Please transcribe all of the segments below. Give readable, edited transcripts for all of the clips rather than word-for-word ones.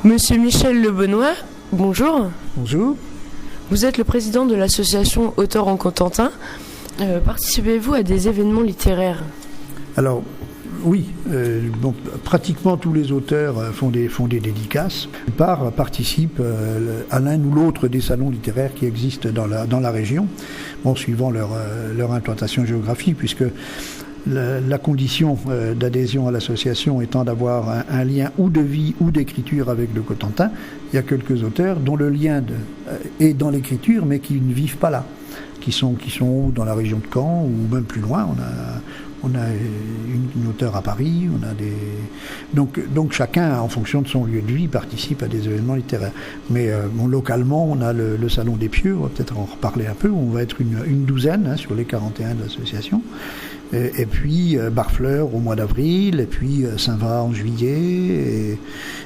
Monsieur Michel Lebenois, bonjour. Bonjour. Vous êtes le président de l'association Auteurs en Cotentin. Participez-vous à des événements littéraires ? Alors, oui, pratiquement tous les auteurs font des dédicaces. La plupart participent à l'un ou l'autre des salons littéraires qui existent dans la région, suivant leur implantation géographique, puisque la condition d'adhésion à l'association étant d'avoir un lien ou de vie ou d'écriture avec le Cotentin, il y a quelques auteurs dont le lien est dans l'écriture, mais qui ne vivent pas là, qui sont dans la région de Caen ou même plus loin. On a une auteure à Paris, donc chacun, en fonction de son lieu de vie, participe à des événements littéraires. Mais localement, on a le Salon des Pieux, on va peut-être en reparler un peu, où on va être une douzaine sur les 41 de l'association. Et puis Barfleur au mois d'avril, et puis Saint-Va en juillet,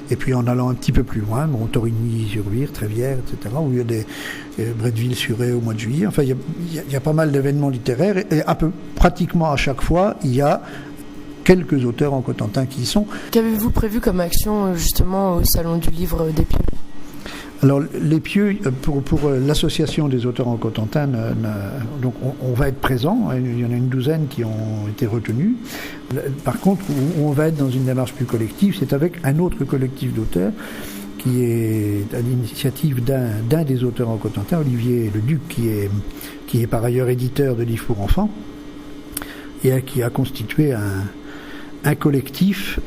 et puis en allant un petit peu plus loin, Torigny-sur-Vire, Trévière, etc., où il y a des Bretteville-sur-Aie au mois de juillet. Enfin, il y a pas mal d'événements littéraires, et pratiquement à chaque fois, il y a quelques auteurs en Cotentin qui y sont. Qu'avez-vous prévu comme action justement au Salon du Livre des Pieux ? Alors, les Pieux, pour l'association des auteurs en Cotentin, donc on va être présent. Il y en a une douzaine qui ont été retenus. Par contre, où on va être dans une démarche plus collective, c'est avec un autre collectif d'auteurs qui est à l'initiative d'un des auteurs en Cotentin, Olivier Leduc, qui est par ailleurs éditeur de livres pour enfants, et qui a constitué un collectif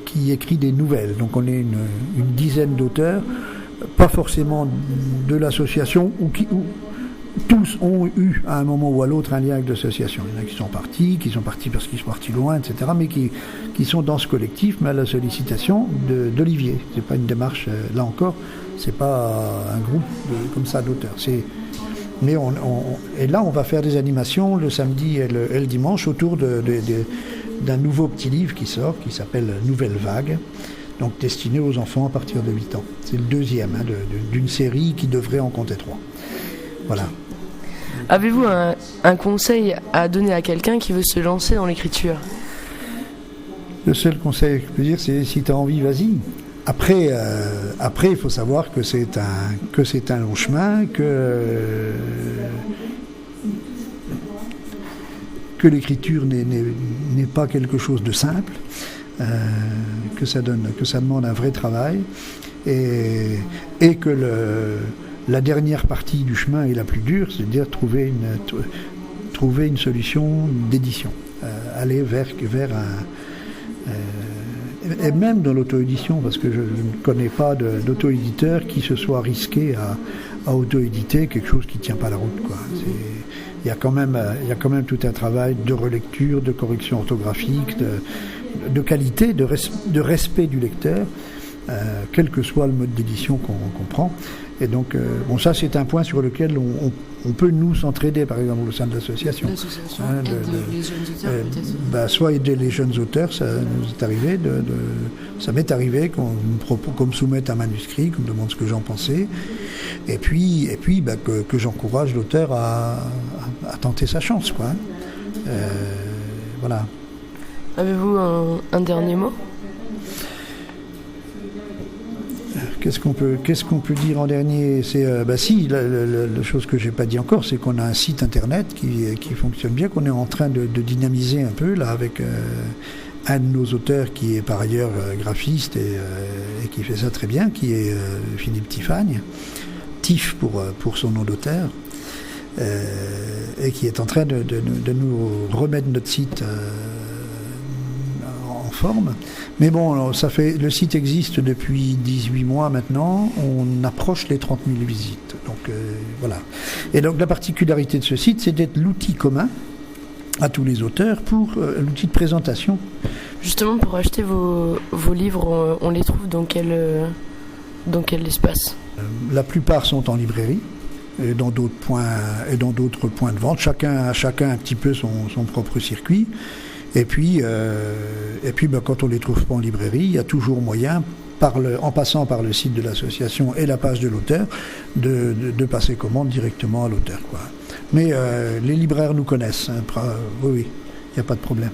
qui écrit des nouvelles. Donc on est une dizaine d'auteurs, pas forcément de l'association, ou tous ont eu à un moment ou à l'autre un lien avec l'association. Il y en a qui sont partis parce qu'ils sont partis loin, etc., mais qui sont dans ce collectif, mais à la sollicitation d'Olivier. C'est pas une démarche, là encore, c'est pas un groupe comme ça d'auteurs. Et là, on va faire des animations le samedi et le dimanche autour d'un nouveau petit livre qui sort, qui s'appelle Nouvelle Vague, donc destiné aux enfants à partir de 8 ans. C'est le deuxième d'une série qui devrait en compter 3. Voilà. Avez-vous un conseil à donner à quelqu'un qui veut se lancer dans l'écriture ? Le seul conseil que je peux dire, c'est si tu as envie, vas-y. Après, il faut savoir que c'est un long chemin, que l'écriture n'est pas quelque chose de simple. Que ça demande un vrai travail, et que la dernière partie du chemin est la plus dure, c'est-à-dire trouver une solution d'édition, aller vers et même dans l'auto-édition, parce que je ne connais pas d'auto-éditeur qui se soit risqué à auto-éditer quelque chose qui ne tient pas la route, quoi. Il y a quand même tout un travail de relecture, de correction orthographique, de qualité, de respect du lecteur, quel que soit le mode d'édition qu'on prend. Et donc, ça c'est un point sur lequel on peut nous s'entraider, par exemple au sein de l'association. L'association aide les jeunes auteurs peut-être. Soit aider les jeunes auteurs, ça nous est arrivé, ça m'est arrivé qu'on me soumette un manuscrit, qu'on me demande ce que j'en pensais, et puis que j'encourage l'auteur à tenter sa chance, quoi. Voilà. Avez-vous un dernier mot ? Qu'est-ce qu'on peut dire en dernier ? C'est la chose que j'ai pas dit encore, c'est qu'on a un site internet qui fonctionne bien, qu'on est en train de dynamiser un peu là avec un de nos auteurs qui est par ailleurs graphiste et qui fait ça très bien, qui est Philippe Tifagne, Tif pour son nom d'auteur, et qui est en train de nous remettre notre site en forme. Mais bon, le site existe depuis 18 mois maintenant, on approche les 30 000 visites. Donc voilà. Et donc la particularité de ce site, c'est d'être l'outil commun à tous les auteurs pour l'outil de présentation. Justement, pour acheter vos livres, on les trouve dans quel espace ? La plupart sont en librairie et dans d'autres points de vente. Chacun a un petit peu son propre circuit. Et puis quand on ne les trouve pas en librairie, il y a toujours moyen, en passant par le site de l'association et la page de l'auteur, de passer commande directement à l'auteur, quoi. Mais les libraires nous connaissent, hein, oui, il n'y a pas de problème.